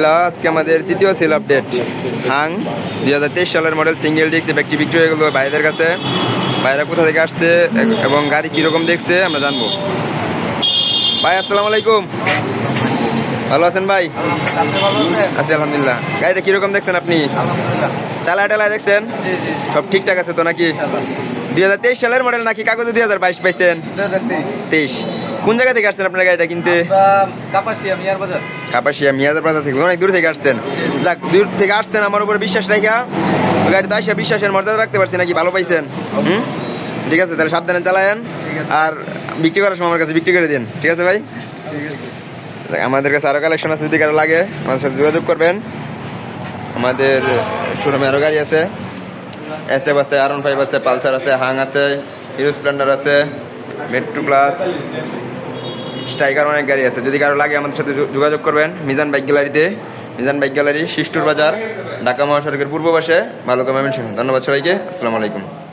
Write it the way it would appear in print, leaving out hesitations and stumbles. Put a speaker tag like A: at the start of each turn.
A: আলহামদুলিল্লাহ, আজকে আমাদের তৃতীয় সেল আপডেট। হাং 2023 সালের মডেল সিঙ্গেল ডিস্ক ব্যাগটি বিক্রি হয়ে গেল ভাইদের কাছে। ভাইরা কোথা থেকে আসছে এবং গাড়ি কীরকম দেখছে আমরা জানবো। ভাই আসসালামু আলাইকুম, ভালো আছেন ভাই? আছি আলহামদুলিল্লাহ। গাড়িটা কীরকম দেখছেন আপনি? চালা টালায় দেখছেন? সব ঠিকঠাক আছে তো নাকি? 2023 সালের মডেল নাকি কাগজে 2022 পাইছেন? 23। কোন জায়গা থেকে আসছেন আপনার গাড়িটা কিনতে?
B: কাপাসিয়া
A: মিয়াজার বাজার থেকে অনেক দূর থেকে আসছেন। যাক, দূর থেকে আসছেন, আমার উপরে বিশ্বাস রাখা গাড়িতে আসে বিশ্বাসের মর্যাদা রাখতে পারছি নাকি, ভালো পাইছেন? ঠিক আছে, তাহলে সাবধানে চালায়েন আর বিক্রি করার সময় আমার কাছে বিক্রি করে দিন। ঠিক আছে ভাই? আমাদের কাছে আরও কালেকশন আছে, যদি কারো লাগে আমাদের সাথে যোগাযোগ করবেন। আমাদের শোরুমে আরও গাড়ি আছে, SF আছে, R15 আছে, পালসার আছে, হাং আছে, হিরো স্প্লেন্ডার আছে, মেট্রো প্লাস, স্ট্রাইকার, অনেক গাড়ি আছে। যদি কারো লাগে আমাদের সাথে যোগাযোগ করবেন। মিজান বাইক গ্যালারিতে, মিজান বাইক গ্যালারি, শিষ্টুর বাজার, ঢাকা মহাসড়কের পূর্ব পাশে, ভালো কমেন্ট। ধন্যবাদ সবাইকে, আসসালামু আলাইকুম।